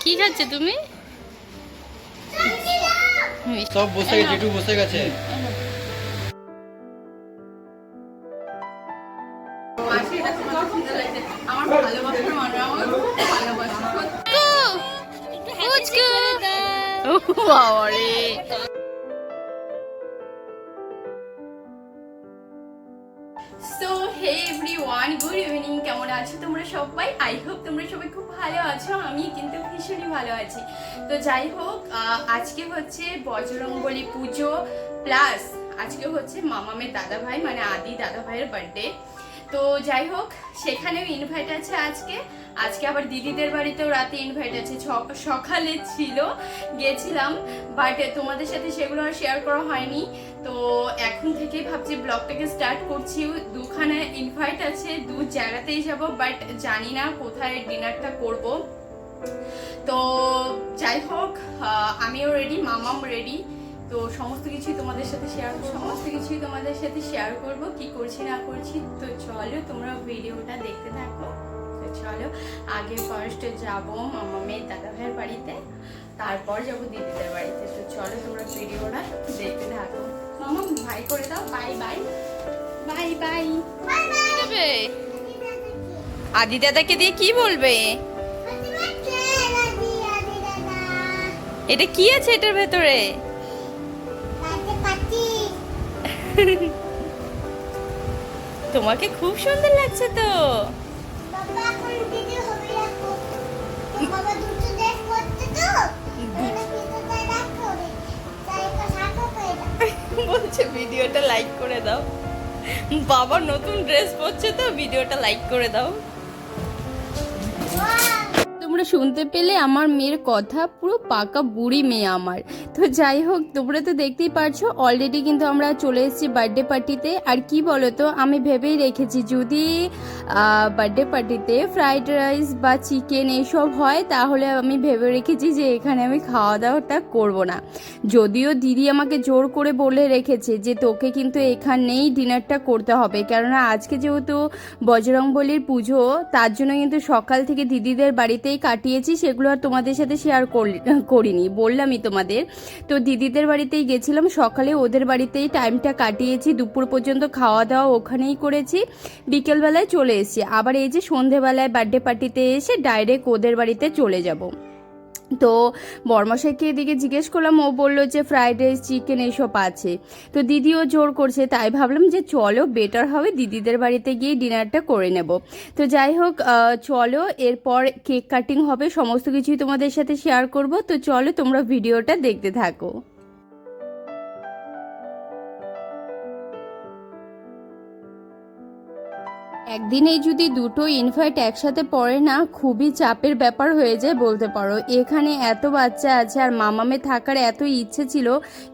কি খাচ্ছে তুমি? সব বসে গেছে, একটু বসে গেছে। So hey everyone, good evening. কেমন আছো তোমরা সবাই? আই হোপ তোমরা সবাই খুব ভালো আছো। আমি কিন্তু ভীষণই ভালো আছি। তো যাই হোক, আজকে হচ্ছে বজরংবলী পুজো প্লাস আজকে হচ্ছে মামামের দাদা ভাই মানে আদি দাদা ভাইয়ের বার্থডে। তো যাই হোক, সেখানেও ইনভাইট আছে আজকে। আজকে আবার দিদিদের বাড়িতেও রাতে ইনভাইট আছে। সকালে ছিল, গেছিলাম, বাট তোমাদের সাথে সেগুলো আর শেয়ার করা হয়নি। তো এখন থেকেই ভাবছি ব্লগটাকে স্টার্ট করছি। দুখানে ইনভাইট আছে, দু জায়গাতেই যাব, বাট জানি না কোথায় ডিনারটা করব। তো যাই হোক, আমিও রেডি, মামাম রেডি। তো সমস্ত কিছুই তোমাদের সাথে শেয়ার করব, কি করছি না করছি। তো চলো তোমরা ভিডিওটা দেখতে থাকো। তো চলো, আগে ফার্স্ট যাব মামামের দাদা ভাইয়ের বাড়িতে, তারপর যাব দিদিদের বাড়িতে। তো চলো তোমরা ভিডিওটা দেখতে থাকো। মামা বাই করে দাও, বাই বাই বাই বাই। আদি দাদাকে দিয়ে কি বলবে? এটা কি আছে এটার ভেতরে? তোমাকে খুব সুন্দর লাগছে তো। বলছে ভিডিওটা লাইক করে দাও। বাবা নতুন ড্রেস পরছে তো, ভিডিওটা লাইক করে দাও। তোমরা শুনতে পেলে আমার মেয়ের কথা, পুরো পাকা বুড়ি মেয়ে আমার। তো যাই হোক, তোমরা তো দেখতেই পারছো অলরেডি কিন্তু আমরা চলে এসেছি বার্থডে পার্টিতে। আর কি বলো তো, আমি ভেবেই রেখেছি যদি বার্থডে পার্টিতে ফ্রাইড রাইস বা চিকেন এইসব হয়, তাহলে আমি ভেবে রেখেছি যে এখানে আমি খাওয়া দাওয়াটা করব না। যদিও দিদি আমাকে জোর করে বলে রেখেছে যে তোকে কিন্তু এখানেই ডিনারটা করতে হবে, কেননা আজকে যেহেতু বজরংবলীর পুজো, তার জন্য কিন্তু সকাল থেকে দিদিদের বাড়িতেই কাটিয়েছি। সেগুলো আর তোমাদের সাথে শেয়ার করিনি, বললামই তোমাদের। তো দিদিদের বাড়িতেই গেছিলাম সকালে, ওদের বাড়িতেই টাইমটা কাটিয়েছি, দুপুর পর্যন্ত খাওয়া দাওয়া ওখানেই করেছি, বিকেলবেলায় চলে এসেছি। আবার এই যে সন্ধেবেলায় বার্থডে পার্টিতে এসে ডাইরেক্ট ওদের বাড়িতে চলে যাব। তো বর্মশাইকে এদিকে জিজ্ঞেস করলাম, ও বললো যে ফ্রাইড রাইস চিকেন এইসব আছে। তো দিদিও জোর করছে, তাই ভাবলাম যে চলো বেটার হবে দিদিদের বাড়িতে গিয়ে ডিনারটা করে নেব। তো যাই হোক, চলো এরপর কেক কাটিং হবে, সমস্ত কিছুই তোমাদের সাথে শেয়ার করব। তো চলো তোমরা ভিডিওটা দেখতে থাকো। একদিনেই যদি দুটো ইনভাইট একসাথে পড়ে না, খুবই চাপের ব্যাপার হয়ে যায় বলতে পারো। এখানে এত বাচ্চা আছে আর মামামে থাকার এত ইচ্ছে ছিল,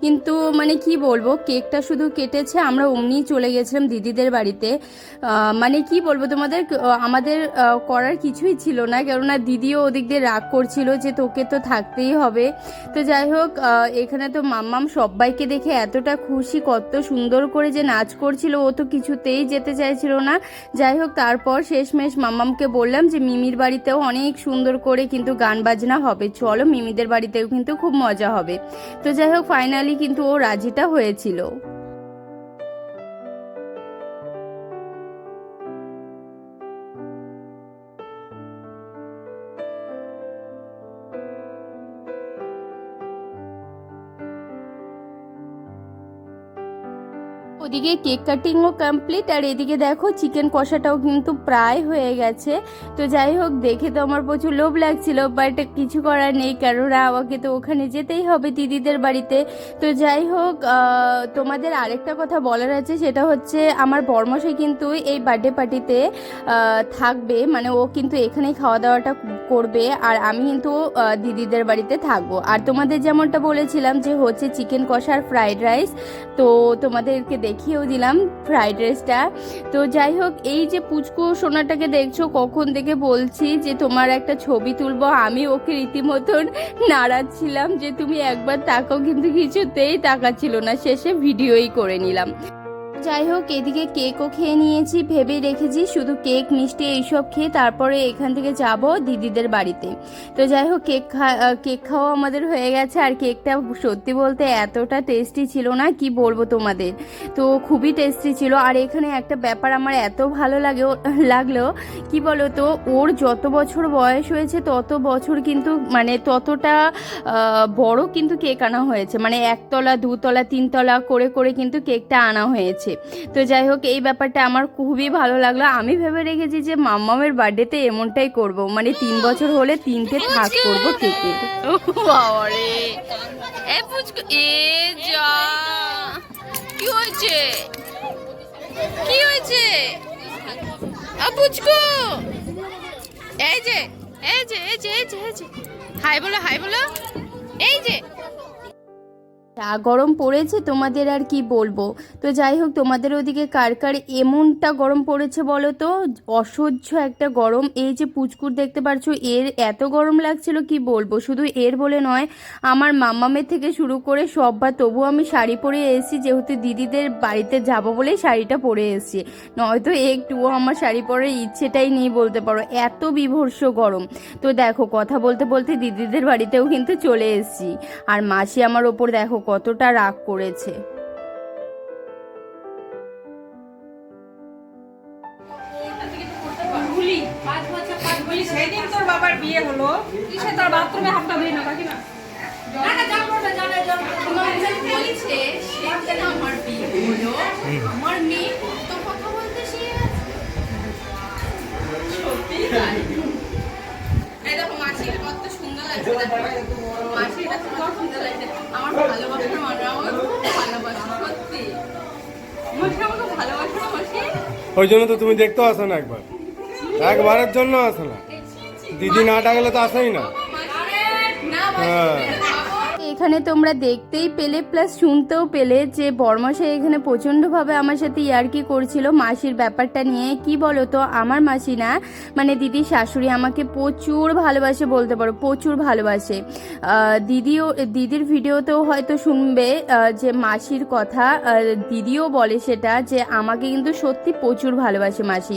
কিন্তু মানে কি বলবো, কেকটা শুধু কেটেছে, আমরা অমনিই চলে গেছিলাম দিদিদের বাড়িতে। মানে কি বলবো তোমাদের, আমাদের করার কিছুই ছিল না, কেননা দিদিও ওদিক দিয়ে রাগ করছিল যে তোকে তো থাকতেই হবে। তো যাই হোক, এখানে তো মাম্মাম সবাইকে দেখে এতটা খুশি, কত সুন্দর করে যে নাচ করছিল, ও তো কিছুতেই যেতে চাইছিল না। যাই হোক, তারপর শেষমেশ মাম্মামকে বললাম যে মিমির বাড়িতেও অনেক সুন্দর করে কিন্তু গান বাজনা হবে, চলো মিমিদের বাড়িতেও কিন্তু খুব মজা হবে। তো যাই হোক, ফাইনালি কিন্তু ও রাজিটা হয়েছিল। ওদিকে কেক কাটিংও কমপ্লিট, আর এদিকে দেখো চিকেন কষাটাও কিন্তু প্রায় হয়ে গেছে। তো যাই হোক, দেখে তো আমার প্রচুর লোভ লাগছিল, বাট কিছু করার নেই, কেননা আমাকে তো ওখানে যেতেই হবে দিদিদের বাড়িতে। তো যাই হোক, তোমাদের আরেকটা কথা বলার আছে, সেটা হচ্ছে আমার বর্মশাই কিন্তু এই বার্থডে পার্টিতে থাকবে, মানে ও কিন্তু এখানেই খাওয়া দাওয়াটা করবে, আর আমি কিন্তু দিদিদের বাড়িতে থাকবো। আর তোমাদের যেমনটা বলেছিলাম যে হচ্ছে চিকেন কষা আর ফ্রাইড রাইস, তো তোমাদেরকে দেখিয়েও দিলাম ফ্রাইড রাইসটা। তো যাই হোক, এই যে পুচকু সোনাটাকে দেখছো, কখন থেকে বলছি যে তোমার একটা ছবি তুলবো, আমি ওকে রীতিমতন নাড়াচ্ছিলাম যে তুমি একবার তাকাও, কিন্তু কিছুতেই তাকাচ্ছিল না, শেষে ভিডিওই করে নিলাম। যাই হোক এদিকে কেকও খেয়ে নিয়েছি, ভেবে রেখেছি শুধু কেক মিষ্টি এইসব খেয়ে তারপরে এখান থেকে যাব দিদিদের বাড়িতে। তো যাই হোক কেক খাওয়া আমাদের হয়ে গেছে। আর কেকটা সত্যি বলতে এতটা টেস্টি ছিল না কি বলবো তোমাদের, তো খুবই টেস্টি ছিল। আর এখানে একটা ব্যাপার আমার এত ভালো লাগলো কি বলো তো, ওর যত বছর বয়স হয়েছে তত বছর কিন্তু মানে ততটা বড় কিন্তু কেক আনা হয়েছে, মানে 1 তলা 2 তলা 3 তলা করে করে কিন্তু কেকটা আনা হয়েছে। তো যাই হোক এই ব্যাপারটা আমার খুবই ভালো লাগলো। আমি ভেবে রেখেছি যে মাম্মামের বার্থডেতে এমনটাই করব, মানে 3 বছর হলে 3টে থাক করবো কেকে। বাবারে এ পুচকু এ যা কি হয়েছে কি হয়েছে পুচকু? এই যে এই যে এই যে এই যে এই যে হাই বলো হাই বলো। এই যে যা গরম পড়েছে তোমাদের আর কি বলবো। তো যাই হোক তোমাদের ওদিকে কার কার এমনটা গরম পড়েছে বলো তো, অসহ্য একটা গরম। এই যে পুচকুর দেখতে পাচ্ছ, এর এত গরম লাগছিল কি বলবো। শুধু এর বলে নয়, আমার মাম্মামের থেকে শুরু করে সববার, তবু আমি শাড়ি পরে এসেছি যেহেতু দিদিদের বাড়িতে যাব বলেই শাড়িটা পরে এসেছি, নয়তো একটুও আমার শাড়ি পরার ইচ্ছেটাই নেই বলতে পারো, এত বিভৎস গরম। তো দেখো কথা বলতে বলতে দিদিদের বাড়িতেও কিন্তু চলে এসেছি। আর মাসি আমার ওপর দেখো কতটা রাগ করেছে। সেদিন তোর বাবার বিয়ে হলো, কিসে তোর বাথরুমে হাতটা ধুই না কাকিমা? বলছে সেদিন আমার বিয়ে হলো, আমার মেয়ে কত কথা বলতে শিখেছে। সত্যি তাই। এই দেখো মাসির কত সুন্দর লাগছে, দেখো মাসির কত সুন্দর লাগছে। আমার ভালোবাসার মানুষ আমাকে খুব ভালোবাসে, সত্যি মাসি আমাকে ভালোবাসে না মাসি। ওই জন্য তো তুমি দেখতেও আসো না, একবারের জন্য আসো না, দিদি না ডাকলে তো আসেই না। হ্যাঁ এখানে তোমরা দেখতেই পেলে প্লাস শুনতেও পেলে যে বর্মশাই এখানে প্রচণ্ডভাবে আমার সাথে ইয়ার্কি করছিল মাসির ব্যাপারটা নিয়ে। কি বলো তো, আমার মাসি না, মানে দিদির শাশুড়ি আমাকে প্রচুর ভালোবাসে বলতে পারো, প্রচুর ভালোবাসে। দিদির ভিডিওতেও হয়তো শুনবে যে মাসির কথা, দিদিও বলে সেটা যে আমাকে কিন্তু সত্যি প্রচুর ভালোবাসে মাসি।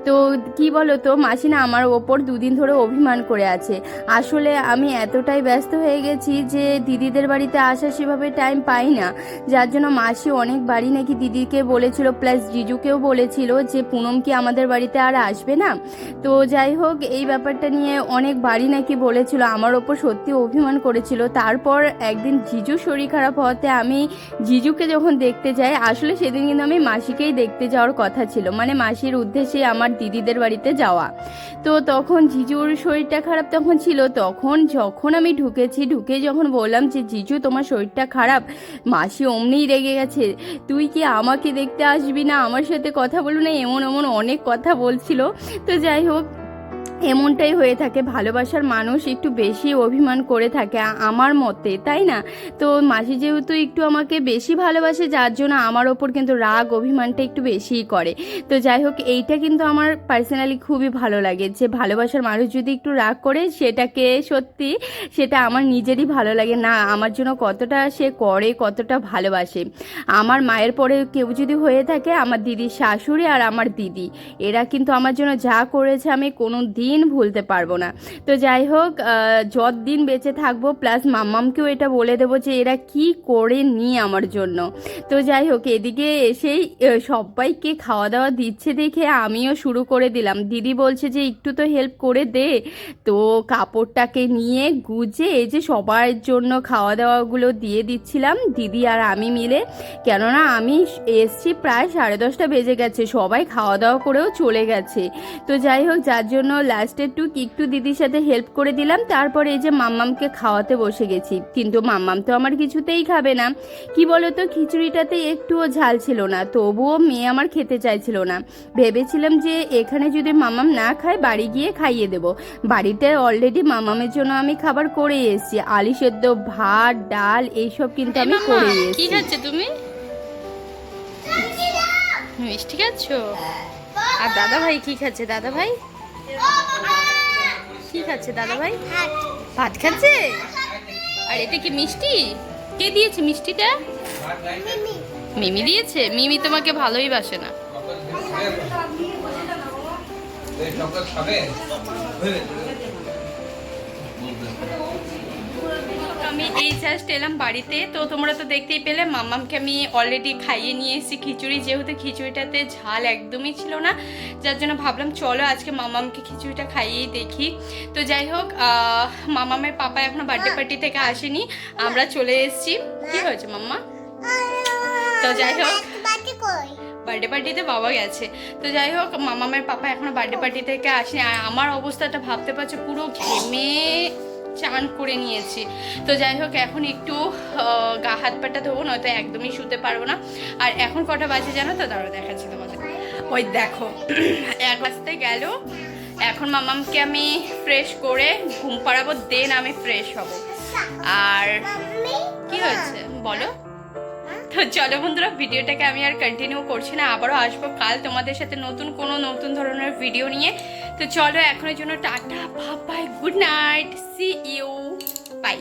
তো কি বলো তো, মাসি না আমার ওপর 2 দিন ধরে অভিমান করে আছে। আসলে আমি এতটাই ব্যস্ত হয়ে গেছি যে দিদিদের বাড়িতে আসার সেভাবে টাইম পাই না, যার জন্য মাসি অনেক বাড়ি নাকি দিদিকে বলেছিল, প্লাস জিজুকেও বলেছিল যে পুনম কি আমাদের বাড়িতে আর আসবে না। তো যাই হোক এই ব্যাপারটা নিয়ে অনেক বাড়ি নাকি বলেছিল, আমার ওপর সত্যি অভিমান করেছিল। তারপর একদিন জিজু শরীর খারাপ হওয়াতে আমি জিজুকে যখন দেখতে যাই, আসলে সেদিন কিন্তু আমি মাসিকেই দেখতে যাওয়ার কথা ছিল, মানে মাসির উদ্দেশ্যে আমার দিদিদের বাড়িতে যাওয়া। তো তখন জিজুর শরীরটা খারাপ তখন ছিল, তখন যখন আমি ঢুকে যখন বললাম যে জিজু তোমার শরীরটা খারাপ, মাসি অমনিই রেগে গেছে, তুই কি আমাকে দেখতে আসবি না, আমার সাথে কথা বলবি না, এমন অনেক কথা বলছিল। তো যাই হোক এমনটাই হয়ে থাকে, ভালোবাসার মানুষ একটু বেশি অভিমান করে থাকে আমার মতে, তাই না? তো মাসি যেহেতু একটু আমাকে বেশি ভালোবাসে, যার জন্য আমার ওপর কিন্তু রাগ অভিমানটা একটু বেশিই করে। তো যাই হোক এইটা কিন্তু আমার পার্সোনালি খুবই ভালো লাগে যে ভালোবাসার মানুষ যদি একটু রাগ করে সেটাকে সত্যি সেটা আমার নিজেরই ভালো লাগে, না আমার জন্য কতটা সে করে, কতটা ভালোবাসে। আমার মায়ের পরে কেউ যদি হয়ে থাকে আমার দিদির শাশুড়ি আর আমার দিদি, এরা কিন্তু আমার জন্য যা করেছে আমি কোনো দিন ভুলতে পারবো না। তো যাই হোক যতদিন বেঁচে থাকবো, প্লাস মাম্মামকেও এটা বলে দেবো যে এরা কি করে নিয়ে আমার জন্য। তো যাই হোক এদিকে এসেই সবাইকে খাওয়া দাওয়া দিচ্ছে দেখে আমিও শুরু করে দিলাম। দিদি বলছে যে একটু তো হেল্প করে দে, তো কাপড়টাকে নিয়ে গুজে এই যে সবার জন্য খাওয়া দাওয়াগুলো দিয়ে দিচ্ছিলাম দিদি আর আমি মিলে, কেননা আমি এসছি প্রায় 10:30 বেজে গেছে, সবাই খাওয়া দাওয়া করেও চলে গেছে। তো যাই হোক যার জন্য লাস্টে একটু দিদির সাথে হেল্প করে দিলাম। তারপরে এই যে মাম্মামকে খাওয়াতে বসে গেছি, কিন্তু মাম্মাম তো আমার কিছুতেই খাবে না। কি বলতো, খিচুড়িটাতে একটুও ঝাল ছিল না, তবুও মেয়ে আমার খেতে চাইছিল না। ভেবেছিলাম যে এখানে যদি মাম্মাম না খায় বাড়ি গিয়ে খাইয়ে দেবো। বাড়িতে অলরেডি মাম্মামের জন্য আমি খাবার করে এসেছি, আলু সেদ্ধ, ভাত, ডাল এইসব কিন্তু আমি করে এসেছি। কি খাচ্ছে তুমি? মিষ্টি খাচ্ছ? আর দাদা ভাই কি খাচ্ছে? দাদা ভাই কি খাচ্ছে? দাদা ভাই ভাত খাচ্ছে। আর এটা কি মিষ্টি? কে দিয়েছে মিষ্টিটা? মিমি দিয়েছে? মিমি তোমাকে ভালোই বাসে না। আমি এই জাস্ট এলাম বাড়িতে, তো তোমরা তো দেখতেই পেলে মাম্মামকে আমি অলরেডি খাইয়ে নিয়ে এসেছি খিচুড়ি, যেহেতু খিচুড়িটাতে ঝাল একদমই ছিল না, যার জন্য ভাবলাম চলো আজকে মাম্মামকে খিচুড়িটা খাইয়েই দেখি। তো যাই হোক, মাম্মামের পাপা এখনো বার্থডে পার্টি থেকে আসেনি, আমরা চলে এসেছি। কি হয়েছে মাম্মা? তো যাই হোক, বার্থডে পার্টিতে বাবা গেছে। তো যাই হোক, মামামের পাপা এখনো বার্থডে পার্টি থেকে আসেনি, আর আমার অবস্থাটা ভাবতে পারছো, পুরো ঘেমে চান করে নিয়েছি। তো যাই হোক, এখন একটু গা হাত পাটা ধোবো, নয়তো একদমই শুতে পারবো না। আর এখন কটা বাজে জানো তো? দাঁড়াও দেখাচ্ছি তোমাদের। ওই দেখো 1 বাজতে গেল। এখন মামামকে আমি ফ্রেশ করে ঘুম পাড়াবো, দেন আমি ফ্রেশ হব। আর কি হয়েছে বলো? তো চলো বন্ধুরা, ভিডিওটাকে আমি আর কন্টিনিউ করছি না, আবারও আসবো কাল তোমাদের সাথে নতুন ধরনের ভিডিও নিয়ে। তো চলো এখনের জন্য tata, bye bye, good night, see you, by.